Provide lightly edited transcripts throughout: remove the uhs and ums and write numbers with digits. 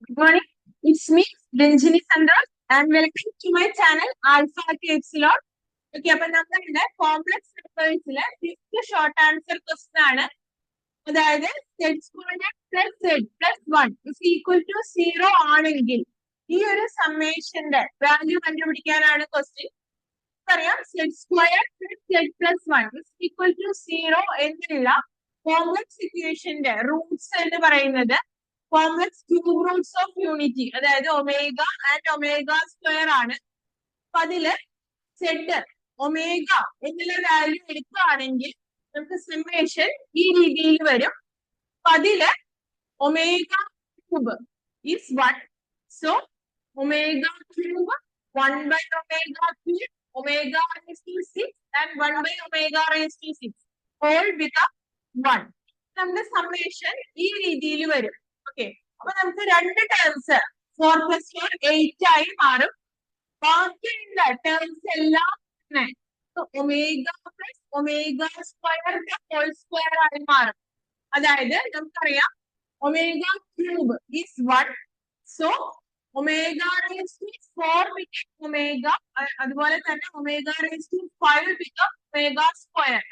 Good morning. It's me, Ranjini Sandra, and welcome to my channel Alpha to Epsilon. Okay, അപ്പൊ നമ്മളുടെ complex നമ്പേഴ്സിലെ fifth short answer question ആണ്. അതായത് z square plus z plus 1 is equal to 0 ആണെങ്കിൽ ഈ ഒരു സമ്മേഷന്റെ value കണ്ടുപിടിക്കാനാണ് ക്വസ്റ്റ്യൻ. പറയാം z square plus z plus 1 is equal to 0 എന്നുള്ള കോംപ്ലക്സ് ഇക്വേഷന്റെ റൂട്ട്സ് എന്ന് പറയുന്നത് complex cube roots of unity, അതായത് ഒമേഗ ആൻഡ് ഒമേഗ സ്ക്വയർ ആണ്. അപ്പൊ അതില് സെഡ് ഒമേഗ എന്നുള്ള വാല്യൂ എടുക്കുകയാണെങ്കിൽ നമുക്ക് സമ്മേഷൻ ഈ രീതിയിൽ വരും. അപ്പൊ അതില് omega cube is 1. So omega cube 1 by omega cube omega raised to 6 and 1 by omega raised to 6 all become 1. നമ്മുടെ സമ്മേഷൻ ഈ രീതിയിൽ വരും. ഓക്കെ, അപ്പൊ നമുക്ക് രണ്ട് ടേംസ് 4 plus 4 8 ആയി മാറും. ബാക്കിയുള്ള ടേംസ് എല്ലാം omega plus omega square whole square ആയി മാറും. അതായത് നമുക്കറിയാം omega cube is 1. So omega raise to 4 become omega, അതുപോലെ തന്നെ omega raise to 5 become omega square.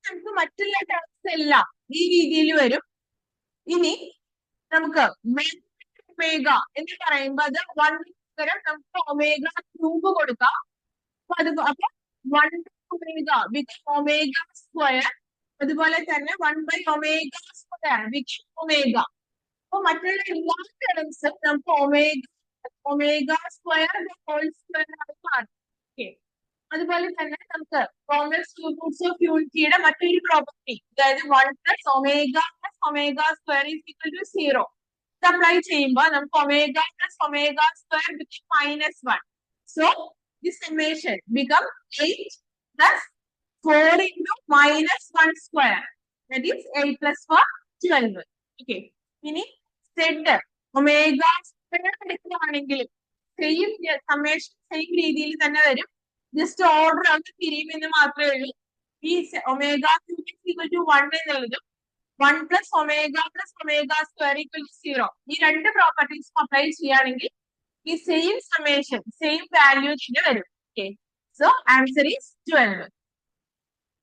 നമുക്ക് മറ്റുള്ള ടേംസ് എല്ലാം ഈ രീതിയിൽ വരും. ഇനി നമുക്ക് ഒമേഗ എന്ന് പറയുമ്പോൾ അത് 1 പകരം നമുക്ക് ഒമേഗ ക്യൂബ് കൊടുക്കാം. അപ്പൊ 1 ഒമേഗ വിത്ത് ഒമേഗ സ്ക്വയർ, അതുപോലെ തന്നെ 1 by omega square with omega. അപ്പൊ മറ്റുള്ള എല്ലാ ടേംസും നമുക്ക് ഒമേഗ സ്ക്വയർ ഹോൾ സ്ക്വയർ ആയി മാറും. ഓക്കെ, അതുപോലെ തന്നെ നമുക്ക് കോംപ്ലക്സ് ക്യൂബ് റൂട്ട്സ് ഓഫ് യൂണിറ്റിയുടെ മറ്റൊരു പ്രോപ്പർട്ടി, അതായത് 1 plus omega plus omega square is equal to 0 apply ചെയ്യുമ്പോൾ നമുക്ക് omega plus omega square become -1. So this summation become 8 plus 4 into -1 square, that is 8 plus 4 12. Okay, ഇനി Z omega square എടുക്കുകയാണെങ്കിൽ same summation same രീതിയിൽ തന്നെ വരും. Just order ഒന്ന് തിരിയുമെന്ന് മാത്രമേ ഉള്ളൂ. ഈ ഒമേഗ ഈക്വൽ ടു 1 എന്നുള്ളതും 1 plus omega plus omega square equal to 0 ഈ രണ്ട് പ്രോപ്പർട്ടീസ് അപ്ലൈ ചെയ്യുകയാണെങ്കിൽ ഈ സെയിം സമ്മേഷൻ സെയിം വാല്യൂ തന്നെ വരും. Okay, so answer is 12.